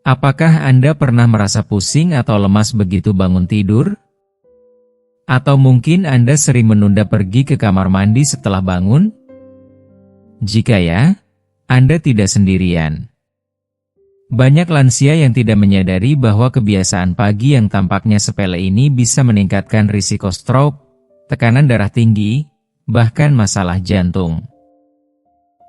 Apakah Anda pernah merasa pusing atau lemas begitu bangun tidur? Atau mungkin Anda sering menunda pergi ke kamar mandi setelah bangun? Jika ya, Anda tidak sendirian. Banyak lansia yang tidak menyadari bahwa kebiasaan pagi yang tampaknya sepele ini bisa meningkatkan risiko stroke, tekanan darah tinggi, bahkan masalah jantung.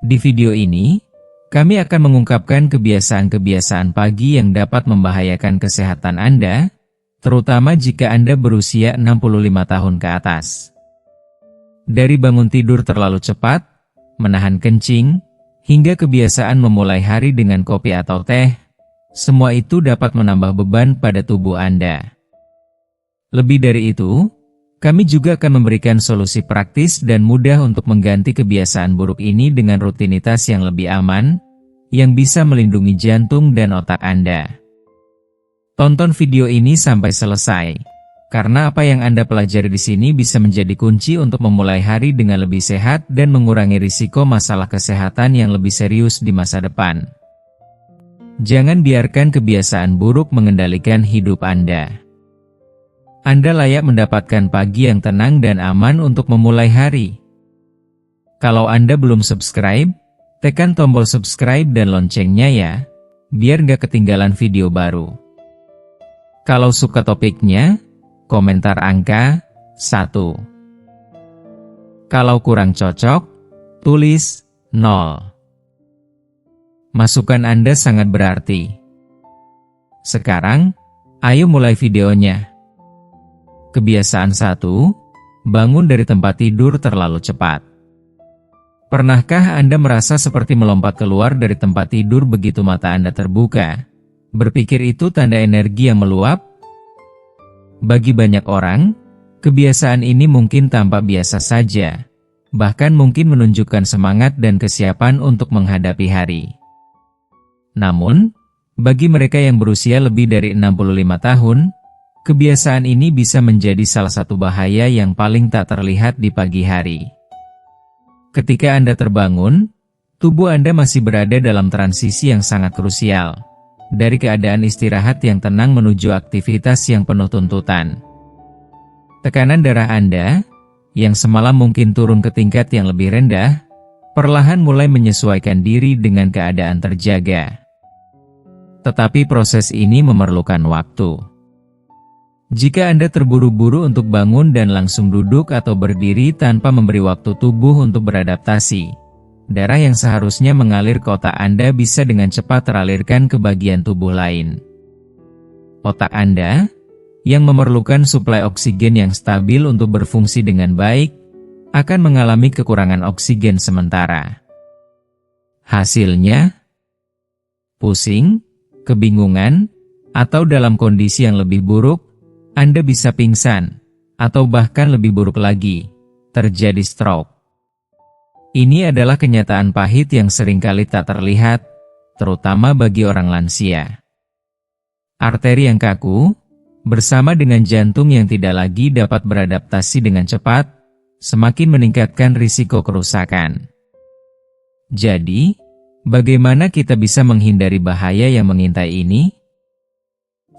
Di video ini, kami akan mengungkapkan kebiasaan-kebiasaan pagi yang dapat membahayakan kesehatan Anda, terutama jika Anda berusia 65 tahun ke atas. Dari bangun tidur terlalu cepat, menahan kencing, hingga kebiasaan memulai hari dengan kopi atau teh, semua itu dapat menambah beban pada tubuh Anda. Lebih dari itu, kami juga akan memberikan solusi praktis dan mudah untuk mengganti kebiasaan buruk ini dengan rutinitas yang lebih aman, yang bisa melindungi jantung dan otak Anda. Tonton video ini sampai selesai, karena apa yang Anda pelajari di sini bisa menjadi kunci untuk memulai hari dengan lebih sehat dan mengurangi risiko masalah kesehatan yang lebih serius di masa depan. Jangan biarkan kebiasaan buruk mengendalikan hidup Anda. Anda layak mendapatkan pagi yang tenang dan aman untuk memulai hari. Kalau Anda belum subscribe, tekan tombol subscribe dan loncengnya ya, biar nggak ketinggalan video baru. Kalau suka topiknya, komentar angka 1. Kalau kurang cocok, tulis 0. Masukan Anda sangat berarti. Sekarang, ayo mulai videonya. Kebiasaan 1, bangun dari tempat tidur terlalu cepat. Pernahkah Anda merasa seperti melompat keluar dari tempat tidur begitu mata Anda terbuka? Berpikir itu tanda energi yang meluap? Bagi banyak orang, kebiasaan ini mungkin tampak biasa saja, bahkan mungkin menunjukkan semangat dan kesiapan untuk menghadapi hari. Namun, bagi mereka yang berusia lebih dari 65 tahun, kebiasaan ini bisa menjadi salah satu bahaya yang paling tak terlihat di pagi hari. Ketika Anda terbangun, tubuh Anda masih berada dalam transisi yang sangat krusial, dari keadaan istirahat yang tenang menuju aktivitas yang penuh tuntutan. Tekanan darah Anda, yang semalam mungkin turun ke tingkat yang lebih rendah, perlahan mulai menyesuaikan diri dengan keadaan terjaga. Tetapi proses ini memerlukan waktu. Jika Anda terburu-buru untuk bangun dan langsung duduk atau berdiri tanpa memberi waktu tubuh untuk beradaptasi, darah yang seharusnya mengalir ke otak Anda bisa dengan cepat teralirkan ke bagian tubuh lain. Otak Anda, yang memerlukan suplai oksigen yang stabil untuk berfungsi dengan baik, akan mengalami kekurangan oksigen sementara. Hasilnya, pusing, kebingungan, atau dalam kondisi yang lebih buruk, Anda bisa pingsan, atau bahkan lebih buruk lagi, terjadi stroke. Ini adalah kenyataan pahit yang seringkali tak terlihat, terutama bagi orang lansia. Arteri yang kaku, bersama dengan jantung yang tidak lagi dapat beradaptasi dengan cepat, semakin meningkatkan risiko kerusakan. Jadi, bagaimana kita bisa menghindari bahaya yang mengintai ini?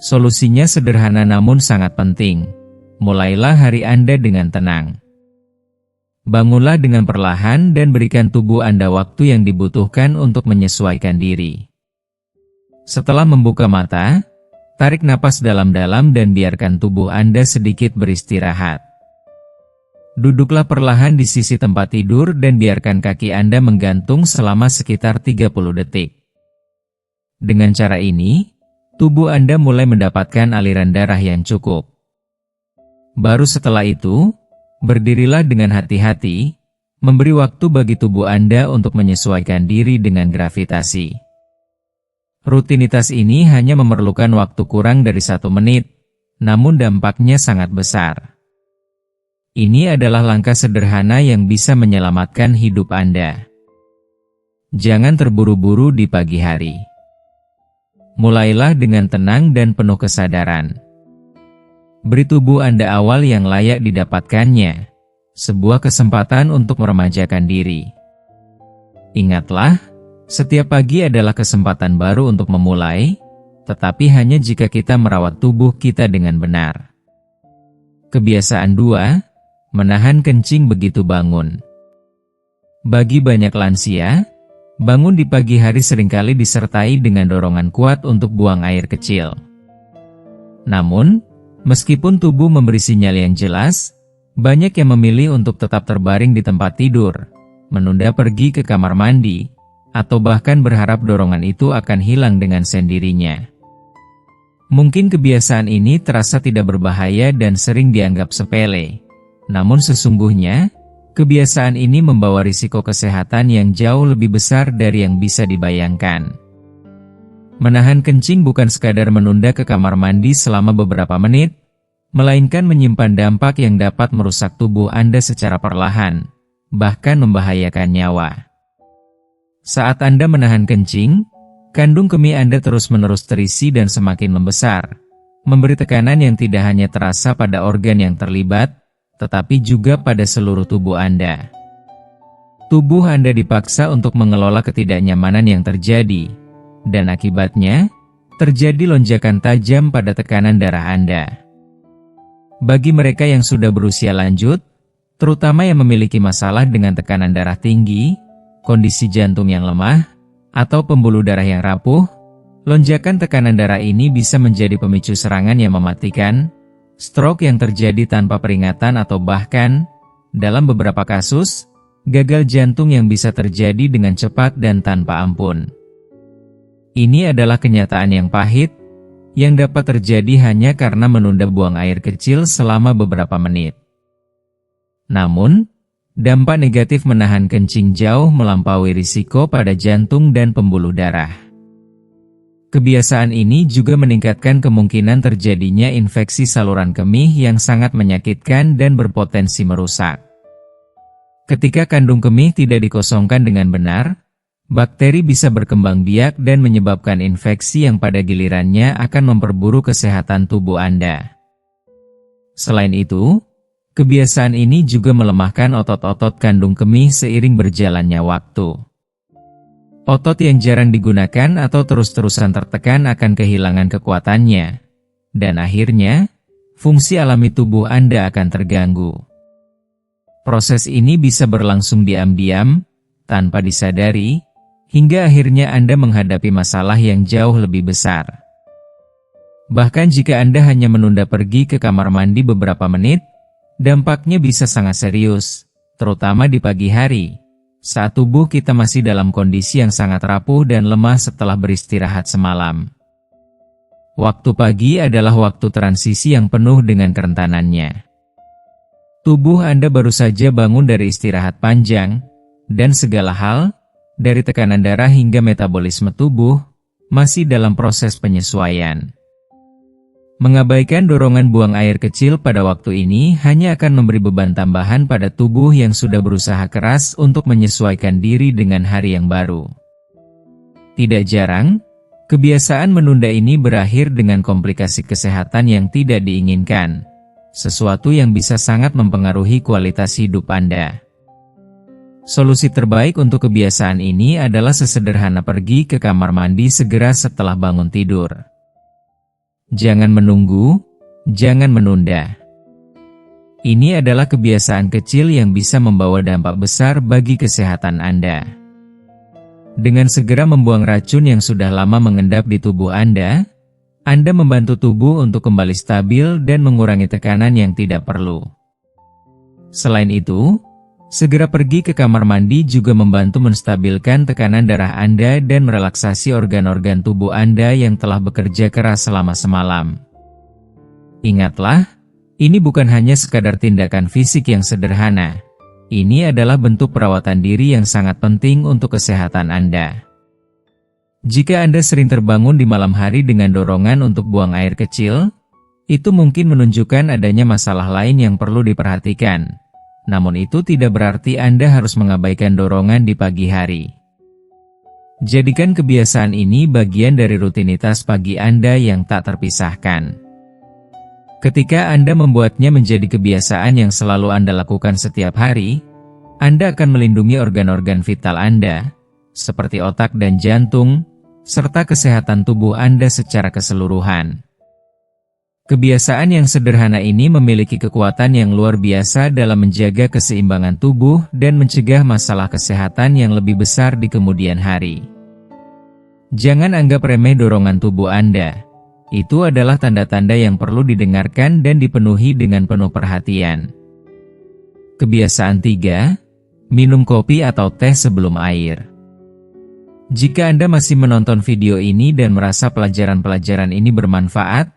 Solusinya sederhana namun sangat penting. Mulailah hari Anda dengan tenang. Bangunlah dengan perlahan dan berikan tubuh Anda waktu yang dibutuhkan untuk menyesuaikan diri. Setelah membuka mata, tarik napas dalam-dalam dan biarkan tubuh Anda sedikit beristirahat. Duduklah perlahan di sisi tempat tidur dan biarkan kaki Anda menggantung selama sekitar 30 detik. Dengan cara ini, tubuh Anda mulai mendapatkan aliran darah yang cukup. Baru setelah itu, berdirilah dengan hati-hati, memberi waktu bagi tubuh Anda untuk menyesuaikan diri dengan gravitasi. Rutinitas ini hanya memerlukan waktu kurang dari 1 menit, namun dampaknya sangat besar. Ini adalah langkah sederhana yang bisa menyelamatkan hidup Anda. Jangan terburu-buru di pagi hari. Mulailah dengan tenang dan penuh kesadaran. Beri tubuh Anda awal yang layak didapatkannya, sebuah kesempatan untuk meremajakan diri. Ingatlah, setiap pagi adalah kesempatan baru untuk memulai, tetapi hanya jika kita merawat tubuh kita dengan benar. Kebiasaan 2, menahan kencing begitu bangun. Bagi banyak lansia, bangun di pagi hari seringkali disertai dengan dorongan kuat untuk buang air kecil. Namun, meskipun tubuh memberi sinyal yang jelas, banyak yang memilih untuk tetap terbaring di tempat tidur, menunda pergi ke kamar mandi, atau bahkan berharap dorongan itu akan hilang dengan sendirinya. Mungkin kebiasaan ini terasa tidak berbahaya dan sering dianggap sepele. Namun sesungguhnya, kebiasaan ini membawa risiko kesehatan yang jauh lebih besar dari yang bisa dibayangkan. Menahan kencing bukan sekadar menunda ke kamar mandi selama beberapa menit, melainkan menyimpan dampak yang dapat merusak tubuh Anda secara perlahan, bahkan membahayakan nyawa. Saat Anda menahan kencing, kandung kemih Anda terus-menerus terisi dan semakin membesar, memberi tekanan yang tidak hanya terasa pada organ yang terlibat, tetapi juga pada seluruh tubuh Anda. Tubuh Anda dipaksa untuk mengelola ketidaknyamanan yang terjadi, dan akibatnya, terjadi lonjakan tajam pada tekanan darah Anda. Bagi mereka yang sudah berusia lanjut, terutama yang memiliki masalah dengan tekanan darah tinggi, kondisi jantung yang lemah, atau pembuluh darah yang rapuh, lonjakan tekanan darah ini bisa menjadi pemicu serangan yang mematikan, stroke yang terjadi tanpa peringatan atau bahkan, dalam beberapa kasus, gagal jantung yang bisa terjadi dengan cepat dan tanpa ampun. Ini adalah kenyataan yang pahit, yang dapat terjadi hanya karena menunda buang air kecil selama beberapa menit. Namun, dampak negatif menahan kencing jauh melampaui risiko pada jantung dan pembuluh darah. Kebiasaan ini juga meningkatkan kemungkinan terjadinya infeksi saluran kemih yang sangat menyakitkan dan berpotensi merusak. Ketika kandung kemih tidak dikosongkan dengan benar, bakteri bisa berkembang biak dan menyebabkan infeksi yang pada gilirannya akan memperburuk kesehatan tubuh Anda. Selain itu, kebiasaan ini juga melemahkan otot-otot kandung kemih seiring berjalannya waktu. Otot yang jarang digunakan atau terus-terusan tertekan akan kehilangan kekuatannya, dan akhirnya, fungsi alami tubuh Anda akan terganggu. Proses ini bisa berlangsung diam-diam, tanpa disadari, hingga akhirnya Anda menghadapi masalah yang jauh lebih besar. Bahkan jika Anda hanya menunda pergi ke kamar mandi beberapa menit, dampaknya bisa sangat serius, terutama di pagi hari, saat tubuh kita masih dalam kondisi yang sangat rapuh dan lemah setelah beristirahat semalam. Waktu pagi adalah waktu transisi yang penuh dengan kerentanannya. Tubuh Anda baru saja bangun dari istirahat panjang, dan segala hal, dari tekanan darah hingga metabolisme tubuh, masih dalam proses penyesuaian. Mengabaikan dorongan buang air kecil pada waktu ini hanya akan memberi beban tambahan pada tubuh yang sudah berusaha keras untuk menyesuaikan diri dengan hari yang baru. Tidak jarang, kebiasaan menunda ini berakhir dengan komplikasi kesehatan yang tidak diinginkan, sesuatu yang bisa sangat mempengaruhi kualitas hidup Anda. Solusi terbaik untuk kebiasaan ini adalah sesederhana pergi ke kamar mandi segera setelah bangun tidur. Jangan menunggu, jangan menunda. Ini adalah kebiasaan kecil yang bisa membawa dampak besar bagi kesehatan Anda. Dengan segera membuang racun yang sudah lama mengendap di tubuh Anda membantu tubuh untuk kembali stabil dan mengurangi tekanan yang tidak perlu. Selain itu, segera pergi ke kamar mandi juga membantu menstabilkan tekanan darah Anda dan merelaksasi organ-organ tubuh Anda yang telah bekerja keras selama semalam. Ingatlah, ini bukan hanya sekadar tindakan fisik yang sederhana. Ini adalah bentuk perawatan diri yang sangat penting untuk kesehatan Anda. Jika Anda sering terbangun di malam hari dengan dorongan untuk buang air kecil, itu mungkin menunjukkan adanya masalah lain yang perlu diperhatikan. Namun itu tidak berarti Anda harus mengabaikan dorongan di pagi hari. Jadikan kebiasaan ini bagian dari rutinitas pagi Anda yang tak terpisahkan. Ketika Anda membuatnya menjadi kebiasaan yang selalu Anda lakukan setiap hari, Anda akan melindungi organ-organ vital Anda, seperti otak dan jantung, serta kesehatan tubuh Anda secara keseluruhan. Kebiasaan yang sederhana ini memiliki kekuatan yang luar biasa dalam menjaga keseimbangan tubuh dan mencegah masalah kesehatan yang lebih besar di kemudian hari. Jangan anggap remeh dorongan tubuh Anda. Itu adalah tanda-tanda yang perlu didengarkan dan dipenuhi dengan penuh perhatian. Kebiasaan 3. Minum kopi atau teh sebelum air. Jika Anda masih menonton video ini dan merasa pelajaran-pelajaran ini bermanfaat,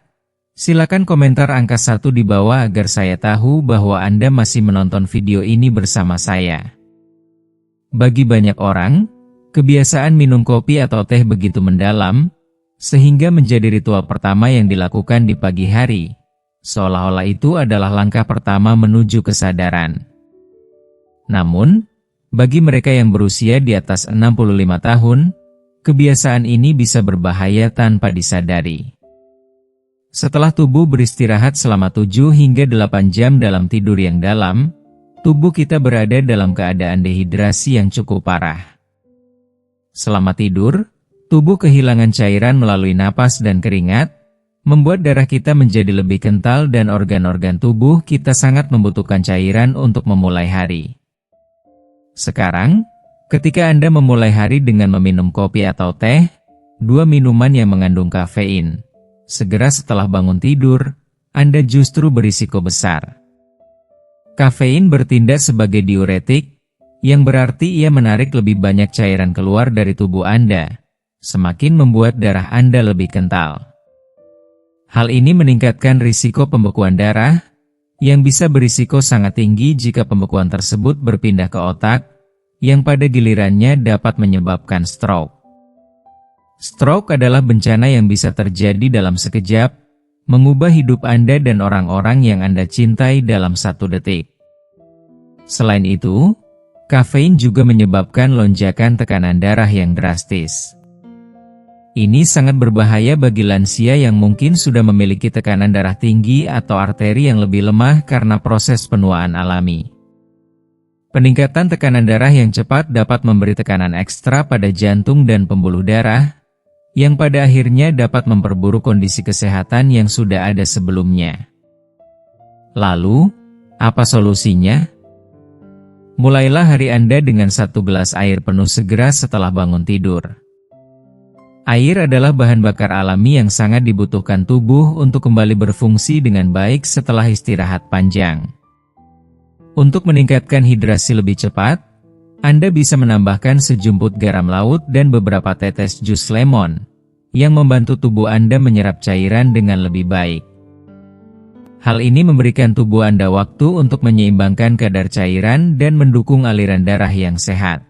silakan komentar angka 1 di bawah agar saya tahu bahwa Anda masih menonton video ini bersama saya. Bagi banyak orang, kebiasaan minum kopi atau teh begitu mendalam, sehingga menjadi ritual pertama yang dilakukan di pagi hari, seolah-olah itu adalah langkah pertama menuju kesadaran. Namun, bagi mereka yang berusia di atas 65 tahun, kebiasaan ini bisa berbahaya tanpa disadari. Setelah tubuh beristirahat selama 7 hingga 8 jam dalam tidur yang dalam, tubuh kita berada dalam keadaan dehidrasi yang cukup parah. Selama tidur, tubuh kehilangan cairan melalui napas dan keringat, membuat darah kita menjadi lebih kental dan organ-organ tubuh kita sangat membutuhkan cairan untuk memulai hari. Sekarang, ketika Anda memulai hari dengan meminum kopi atau teh, 2 minuman yang mengandung kafein, segera setelah bangun tidur, Anda justru berisiko besar. Kafein bertindak sebagai diuretik, yang berarti ia menarik lebih banyak cairan keluar dari tubuh Anda, semakin membuat darah Anda lebih kental. Hal ini meningkatkan risiko pembekuan darah, yang bisa berisiko sangat tinggi jika pembekuan tersebut berpindah ke otak, yang pada gilirannya dapat menyebabkan stroke. Stroke adalah bencana yang bisa terjadi dalam sekejap, mengubah hidup Anda dan orang-orang yang Anda cintai dalam 1 detik. Selain itu, kafein juga menyebabkan lonjakan tekanan darah yang drastis. Ini sangat berbahaya bagi lansia yang mungkin sudah memiliki tekanan darah tinggi atau arteri yang lebih lemah karena proses penuaan alami. Peningkatan tekanan darah yang cepat dapat memberi tekanan ekstra pada jantung dan pembuluh darah, yang pada akhirnya dapat memperburuk kondisi kesehatan yang sudah ada sebelumnya. Lalu, apa solusinya? Mulailah hari Anda dengan 1 gelas air penuh segera setelah bangun tidur. Air adalah bahan bakar alami yang sangat dibutuhkan tubuh untuk kembali berfungsi dengan baik setelah istirahat panjang. Untuk meningkatkan hidrasi lebih cepat, Anda bisa menambahkan sejumput garam laut dan beberapa tetes jus lemon, yang membantu tubuh Anda menyerap cairan dengan lebih baik. Hal ini memberikan tubuh Anda waktu untuk menyeimbangkan kadar cairan dan mendukung aliran darah yang sehat.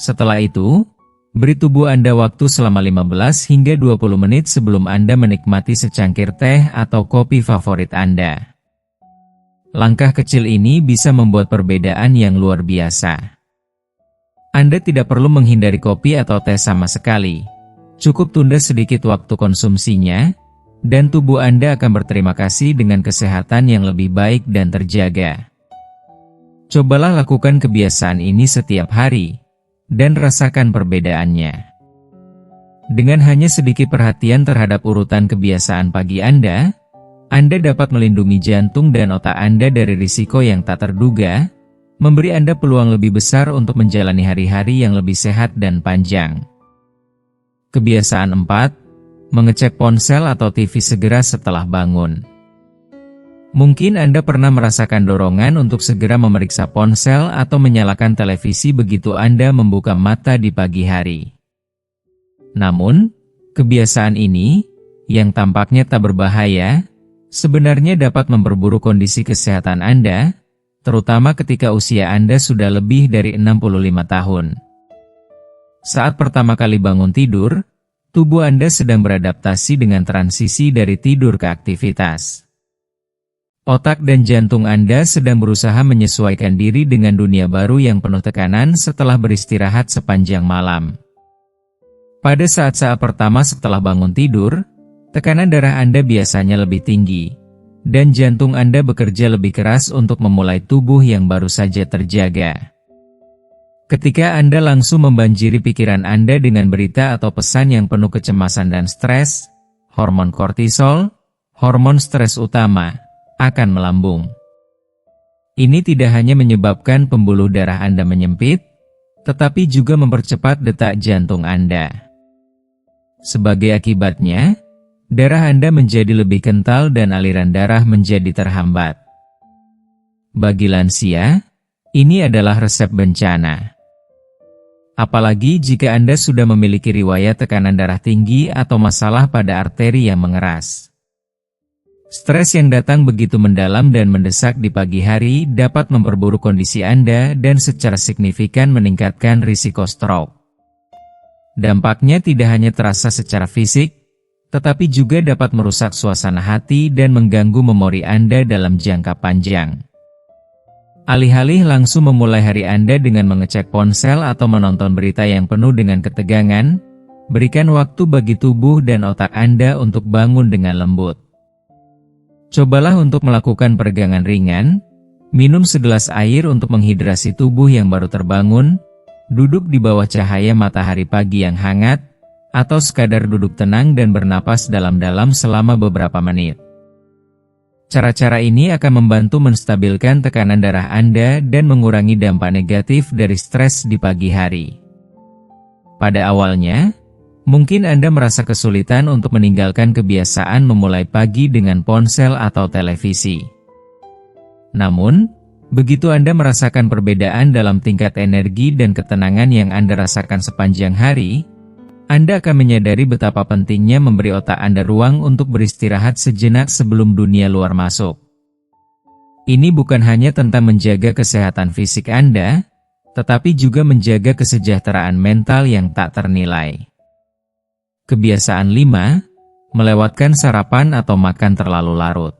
Setelah itu, beri tubuh Anda waktu selama 15 hingga 20 menit sebelum Anda menikmati secangkir teh atau kopi favorit Anda. Langkah kecil ini bisa membuat perbedaan yang luar biasa. Anda tidak perlu menghindari kopi atau teh sama sekali. Cukup tunda sedikit waktu konsumsinya, dan tubuh Anda akan berterima kasih dengan kesehatan yang lebih baik dan terjaga. Cobalah lakukan kebiasaan ini setiap hari, dan rasakan perbedaannya. Dengan hanya sedikit perhatian terhadap urutan kebiasaan pagi Anda dapat melindungi jantung dan otak Anda dari risiko yang tak terduga, memberi Anda peluang lebih besar untuk menjalani hari-hari yang lebih sehat dan panjang. Kebiasaan 4. Mengecek ponsel atau TV segera setelah bangun. Mungkin Anda pernah merasakan dorongan untuk segera memeriksa ponsel atau menyalakan televisi begitu Anda membuka mata di pagi hari. Namun, kebiasaan ini, yang tampaknya tak berbahaya, sebenarnya dapat memperburuk kondisi kesehatan Anda, terutama ketika usia Anda sudah lebih dari 65 tahun. Saat pertama kali bangun tidur, tubuh Anda sedang beradaptasi dengan transisi dari tidur ke aktivitas. Otak dan jantung Anda sedang berusaha menyesuaikan diri dengan dunia baru yang penuh tekanan setelah beristirahat sepanjang malam. Pada saat-saat pertama setelah bangun tidur, tekanan darah Anda biasanya lebih tinggi, dan jantung Anda bekerja lebih keras untuk memulai tubuh yang baru saja terjaga. Ketika Anda langsung membanjiri pikiran Anda dengan berita atau pesan yang penuh kecemasan dan stres, hormon kortisol, hormon stres utama, akan melambung. Ini tidak hanya menyebabkan pembuluh darah Anda menyempit, tetapi juga mempercepat detak jantung Anda. Sebagai akibatnya, darah Anda menjadi lebih kental dan aliran darah menjadi terhambat. Bagi lansia, ini adalah resep bencana. Apalagi jika Anda sudah memiliki riwayat tekanan darah tinggi atau masalah pada arteri yang mengeras. Stres yang datang begitu mendalam dan mendesak di pagi hari dapat memperburuk kondisi Anda dan secara signifikan meningkatkan risiko stroke. Dampaknya tidak hanya terasa secara fisik, tetapi juga dapat merusak suasana hati dan mengganggu memori Anda dalam jangka panjang. Alih-alih langsung memulai hari Anda dengan mengecek ponsel atau menonton berita yang penuh dengan ketegangan, berikan waktu bagi tubuh dan otak Anda untuk bangun dengan lembut. Cobalah untuk melakukan peregangan ringan, minum segelas air untuk menghidrasi tubuh yang baru terbangun, duduk di bawah cahaya matahari pagi yang hangat, atau sekadar duduk tenang dan bernapas dalam-dalam selama beberapa menit. Cara-cara ini akan membantu menstabilkan tekanan darah Anda dan mengurangi dampak negatif dari stres di pagi hari. Pada awalnya, mungkin Anda merasa kesulitan untuk meninggalkan kebiasaan memulai pagi dengan ponsel atau televisi. Namun, begitu Anda merasakan perbedaan dalam tingkat energi dan ketenangan yang Anda rasakan sepanjang hari, Anda akan menyadari betapa pentingnya memberi otak Anda ruang untuk beristirahat sejenak sebelum dunia luar masuk. Ini bukan hanya tentang menjaga kesehatan fisik Anda, tetapi juga menjaga kesejahteraan mental yang tak ternilai. Kebiasaan 5. Melewatkan sarapan atau makan terlalu larut.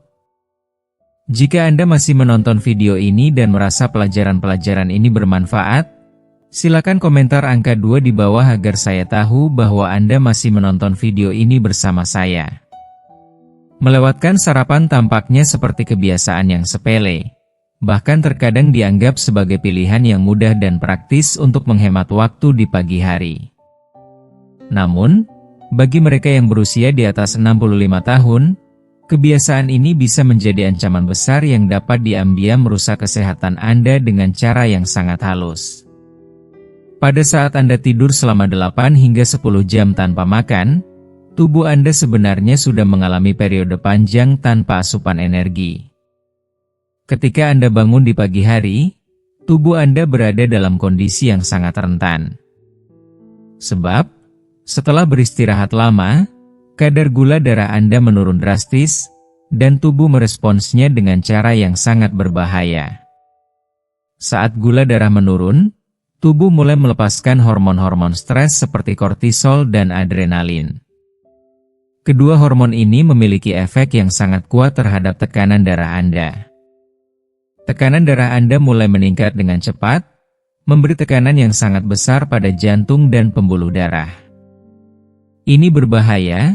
Jika Anda masih menonton video ini dan merasa pelajaran-pelajaran ini bermanfaat, silakan komentar angka 2 di bawah agar saya tahu bahwa Anda masih menonton video ini bersama saya. Melewatkan sarapan tampaknya seperti kebiasaan yang sepele, bahkan terkadang dianggap sebagai pilihan yang mudah dan praktis untuk menghemat waktu di pagi hari. Namun, bagi mereka yang berusia di atas 65 tahun, kebiasaan ini bisa menjadi ancaman besar yang dapat diam-diam merusak kesehatan Anda dengan cara yang sangat halus. Pada saat Anda tidur selama 8 hingga 10 jam tanpa makan, tubuh Anda sebenarnya sudah mengalami periode panjang tanpa asupan energi. Ketika Anda bangun di pagi hari, tubuh Anda berada dalam kondisi yang sangat rentan. Sebab, setelah beristirahat lama, kadar gula darah Anda menurun drastis, dan tubuh meresponsnya dengan cara yang sangat berbahaya. Saat gula darah menurun, tubuh mulai melepaskan hormon-hormon stres seperti kortisol dan adrenalin. Kedua hormon ini memiliki efek yang sangat kuat terhadap tekanan darah Anda. Tekanan darah Anda mulai meningkat dengan cepat, memberi tekanan yang sangat besar pada jantung dan pembuluh darah. Ini berbahaya,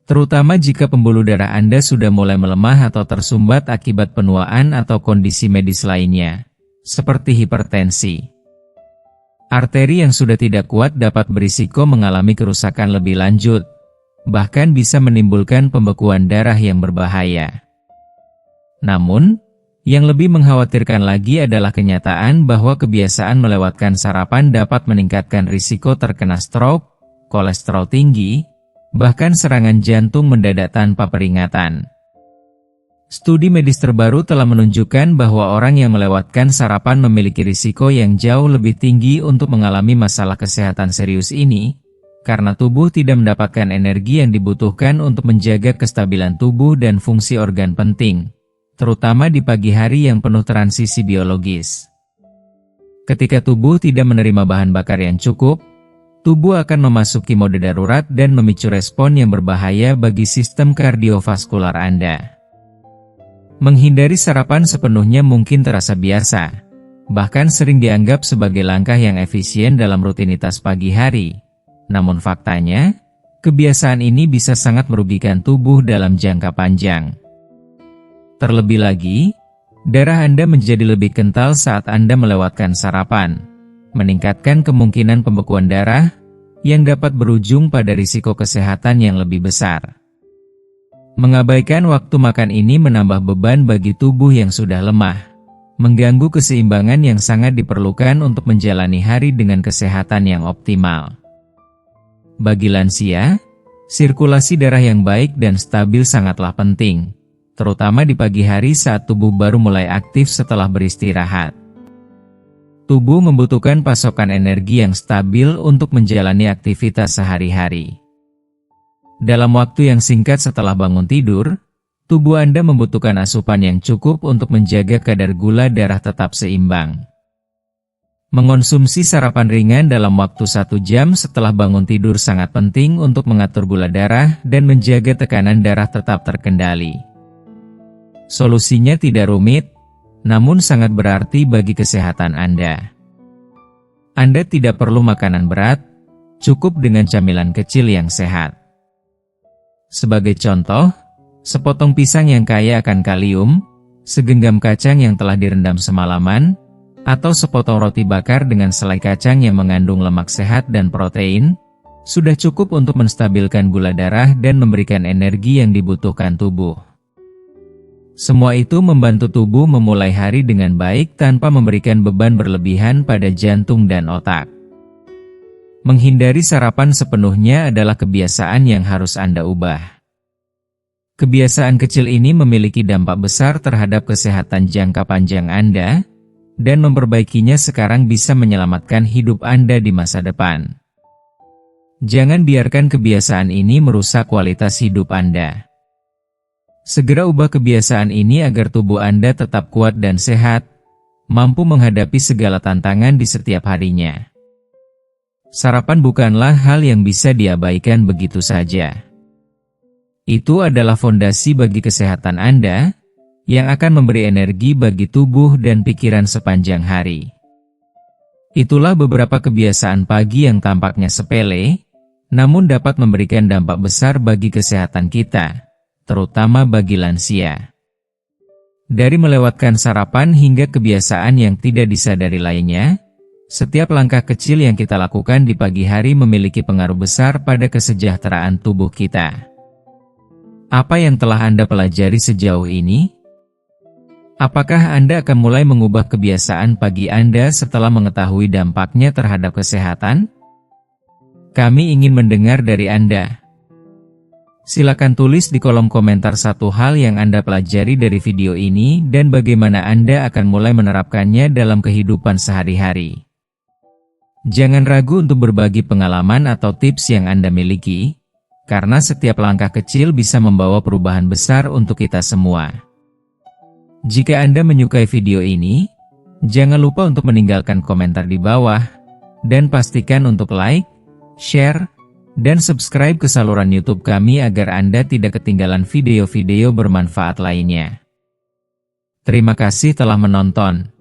terutama jika pembuluh darah Anda sudah mulai melemah atau tersumbat akibat penuaan atau kondisi medis lainnya, seperti hipertensi. Arteri yang sudah tidak kuat dapat berisiko mengalami kerusakan lebih lanjut, bahkan bisa menimbulkan pembekuan darah yang berbahaya. Namun, yang lebih mengkhawatirkan lagi adalah kenyataan bahwa kebiasaan melewatkan sarapan dapat meningkatkan risiko terkena stroke, kolesterol tinggi, bahkan serangan jantung mendadak tanpa peringatan. Studi medis terbaru telah menunjukkan bahwa orang yang melewatkan sarapan memiliki risiko yang jauh lebih tinggi untuk mengalami masalah kesehatan serius ini, karena tubuh tidak mendapatkan energi yang dibutuhkan untuk menjaga kestabilan tubuh dan fungsi organ penting, terutama di pagi hari yang penuh transisi biologis. Ketika tubuh tidak menerima bahan bakar yang cukup, tubuh akan memasuki mode darurat dan memicu respon yang berbahaya bagi sistem kardiovaskular Anda. Menghindari sarapan sepenuhnya mungkin terasa biasa, bahkan sering dianggap sebagai langkah yang efisien dalam rutinitas pagi hari. Namun faktanya, kebiasaan ini bisa sangat merugikan tubuh dalam jangka panjang. Terlebih lagi, darah Anda menjadi lebih kental saat Anda melewatkan sarapan, meningkatkan kemungkinan pembekuan darah, yang dapat berujung pada risiko kesehatan yang lebih besar. Mengabaikan waktu makan ini menambah beban bagi tubuh yang sudah lemah, mengganggu keseimbangan yang sangat diperlukan untuk menjalani hari dengan kesehatan yang optimal. Bagi lansia, sirkulasi darah yang baik dan stabil sangatlah penting, terutama di pagi hari saat tubuh baru mulai aktif setelah beristirahat. Tubuh membutuhkan pasokan energi yang stabil untuk menjalani aktivitas sehari-hari. Dalam waktu yang singkat setelah bangun tidur, tubuh Anda membutuhkan asupan yang cukup untuk menjaga kadar gula darah tetap seimbang. Mengonsumsi sarapan ringan dalam waktu 1 jam setelah bangun tidur sangat penting untuk mengatur gula darah dan menjaga tekanan darah tetap terkendali. Solusinya tidak rumit, namun sangat berarti bagi kesehatan Anda. Anda tidak perlu makanan berat, cukup dengan camilan kecil yang sehat. Sebagai contoh, sepotong pisang yang kaya akan kalium, segenggam kacang yang telah direndam semalaman, atau sepotong roti bakar dengan selai kacang yang mengandung lemak sehat dan protein, sudah cukup untuk menstabilkan gula darah dan memberikan energi yang dibutuhkan tubuh. Semua itu membantu tubuh memulai hari dengan baik tanpa memberikan beban berlebihan pada jantung dan otak. Menghindari sarapan sepenuhnya adalah kebiasaan yang harus Anda ubah. Kebiasaan kecil ini memiliki dampak besar terhadap kesehatan jangka panjang Anda, dan memperbaikinya sekarang bisa menyelamatkan hidup Anda di masa depan. Jangan biarkan kebiasaan ini merusak kualitas hidup Anda. Segera ubah kebiasaan ini agar tubuh Anda tetap kuat dan sehat, mampu menghadapi segala tantangan di setiap harinya. Sarapan bukanlah hal yang bisa diabaikan begitu saja. Itu adalah fondasi bagi kesehatan Anda, yang akan memberi energi bagi tubuh dan pikiran sepanjang hari. Itulah beberapa kebiasaan pagi yang tampaknya sepele, namun dapat memberikan dampak besar bagi kesehatan kita, terutama bagi lansia. Dari melewatkan sarapan hingga kebiasaan yang tidak disadari lainnya, setiap langkah kecil yang kita lakukan di pagi hari memiliki pengaruh besar pada kesejahteraan tubuh kita. Apa yang telah Anda pelajari sejauh ini? Apakah Anda akan mulai mengubah kebiasaan pagi Anda setelah mengetahui dampaknya terhadap kesehatan? Kami ingin mendengar dari Anda. Silakan tulis di kolom komentar satu hal yang Anda pelajari dari video ini dan bagaimana Anda akan mulai menerapkannya dalam kehidupan sehari-hari. Jangan ragu untuk berbagi pengalaman atau tips yang Anda miliki, karena setiap langkah kecil bisa membawa perubahan besar untuk kita semua. Jika Anda menyukai video ini, jangan lupa untuk meninggalkan komentar di bawah, dan pastikan untuk like, share, dan subscribe ke saluran YouTube kami agar Anda tidak ketinggalan video-video bermanfaat lainnya. Terima kasih telah menonton.